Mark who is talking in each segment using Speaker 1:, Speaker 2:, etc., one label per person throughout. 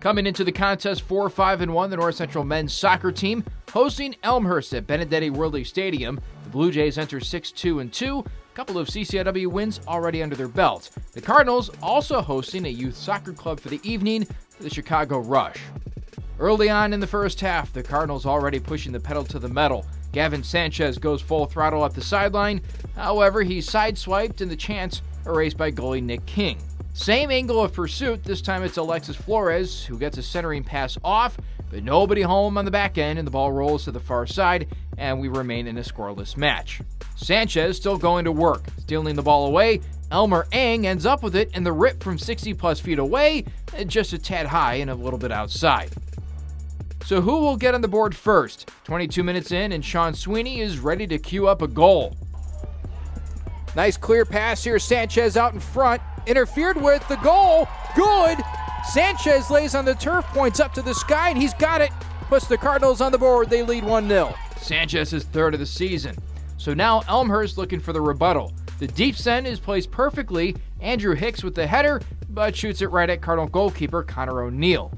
Speaker 1: Coming into the contest 4-5-1, the North Central men's soccer team hosting Elmhurst at Benedetti Worley Stadium. The Blue Jays enter 6-2-2, a couple of CCIW wins already under their belt. The Cardinals also hosting a youth soccer club for the evening, the Chicago Rush. Early on in the first half, the Cardinals already pushing the pedal to the metal. Gavin Sanchez goes full throttle up the sideline. However, he's sideswiped and the chance erased by goalie Nick King. Same angle of pursuit, this time it's Alexis Flores who gets a centering pass off, but nobody home on the back end and the ball rolls to the far side and we remain in a scoreless match. Sanchez still going to work, stealing the ball away. Elmer Eng ends up with it and the rip from 60+ feet away, just a tad high and a little bit outside. So who will get on the board first? 22 minutes in and Sean Sweeney is ready to cue up a goal. Nice clear pass here, Sanchez out in front. Interfered with, the goal, good! Sanchez lays on the turf, points up to the sky, and he's got it. Puts the Cardinals on the board, they lead 1-0. Sanchez's third of the season. So now Elmhurst looking for the rebuttal. The deep send is placed perfectly. Andrew Hicks with the header, but shoots it right at Cardinal goalkeeper Connor O'Neill.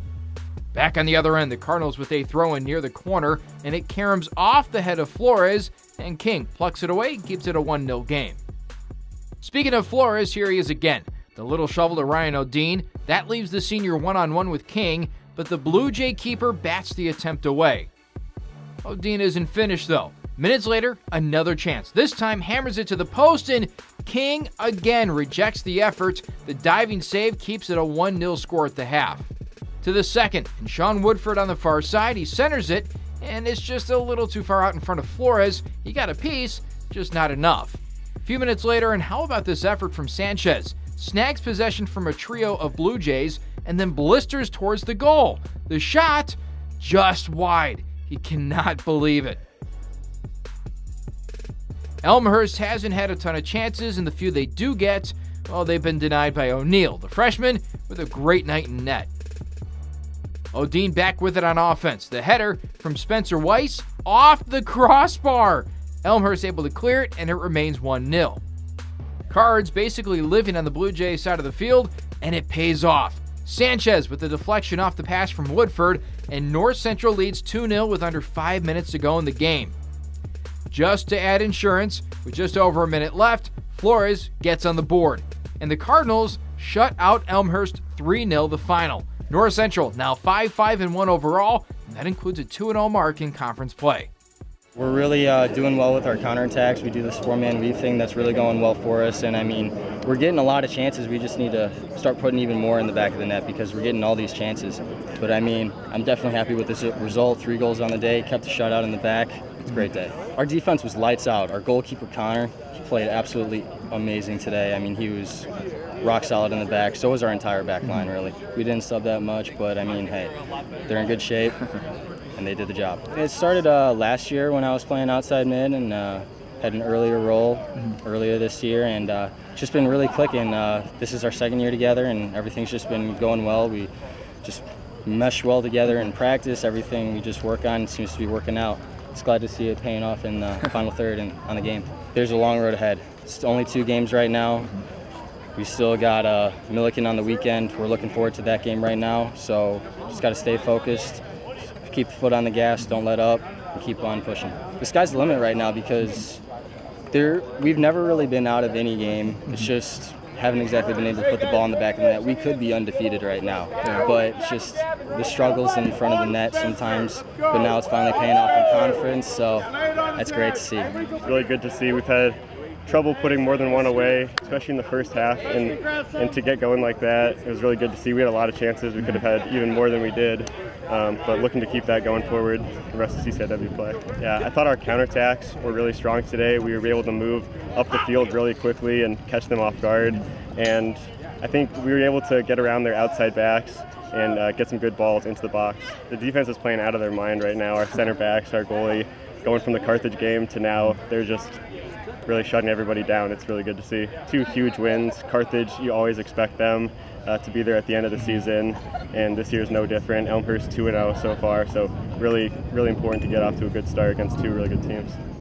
Speaker 1: Back on the other end, the Cardinals with a throw-in near the corner, and it caroms off the head of Flores, and King plucks it away, keeps it a 1-0 game. Speaking of Flores, here he is again. The little shovel to Ryan O'Dean. That leaves the senior one-on-one with King, but the Blue Jay keeper bats the attempt away. O'Dean isn't finished, though. Minutes later, another chance. This time, hammers it to the post, and King again rejects the effort. The diving save keeps it a 1-0 score at the half. To the second, and Sean Woodford on the far side. He centers it, and it's just a little too far out in front of Flores. He got a piece, just not enough. A few minutes later, and how about this effort from Sanchez? Snags possession from a trio of Blue Jays and then blisters towards the goal. The shot, just wide. He cannot believe it. Elmhurst hasn't had a ton of chances, and the few they do get, well, they've been denied by O'Neill, the freshman, with a great night in net. O'Dean back with it on offense. The header from Spencer Weiss off the crossbar. Elmhurst able to clear it, and it remains 1-0. Cards basically living on the Blue Jays side of the field, and it pays off. Sanchez with the deflection off the pass from Woodford, and North Central leads 2-0 with under 5 minutes to go in the game. Just to add insurance, with just over a minute left, Flores gets on the board, and the Cardinals shut out Elmhurst 3-0 the final. North Central now 5-5-1 overall, and that includes a 2-0 mark in conference play.
Speaker 2: We're really doing well with our counterattacks. We do this four-man weave thing that's really going well for us, and I mean, we're getting a lot of chances. We just need to start putting even more in the back of the net because we're getting all these chances. But I mean, I'm definitely happy with this result. 3 goals on the day, kept the shutout in the back. It's a great day. Our defense was lights out. Our goalkeeper, Connor, he played absolutely amazing today. I mean, he was rock solid in the back. So was our entire back line, really. We didn't sub that much, but I mean, hey, they're in good shape. And they did the job. It started last year when I was playing outside mid and had an earlier role earlier this year, and it's just been really clicking. This is our second year together, and everything's just been going well. We just mesh well together in practice. Everything we just work on seems to be working out. It's glad to see it paying off in the final third and on the game. There's a long road ahead. It's only 2 games right now. We still got Milliken on the weekend. We're looking forward to that game right now, so just got to stay focused. Keep the foot on the gas, don't let up, and keep on pushing. The sky's the limit right now because we've never really been out of any game. It's just haven't exactly been able to put the ball in the back of the net. We could be undefeated right now, but it's just the struggles in front of the net sometimes. But now it's finally paying off in conference, so that's great to see.
Speaker 3: It's really good to see. We've had trouble putting more than one away, especially in the first half, and to get going like that, it was really good to see. We had a lot of chances. We could have had even more than we did, but looking to keep that going forward the rest of CCIW play. Yeah, I thought our counterattacks were really strong today. We were able to move up the field really quickly and catch them off guard, and I think we were able to get around their outside backs and get some good balls into the box. The defense is playing out of their mind right now. Our center backs, our goalie, going from the Carthage game to now, they're just really shutting everybody down. It's really good to see. 2 huge wins. Carthage, you always expect them to be there at the end of the season, and this year's no different. Elmhurst 2-0 so far, so really, really important to get off to a good start against 2 really good teams.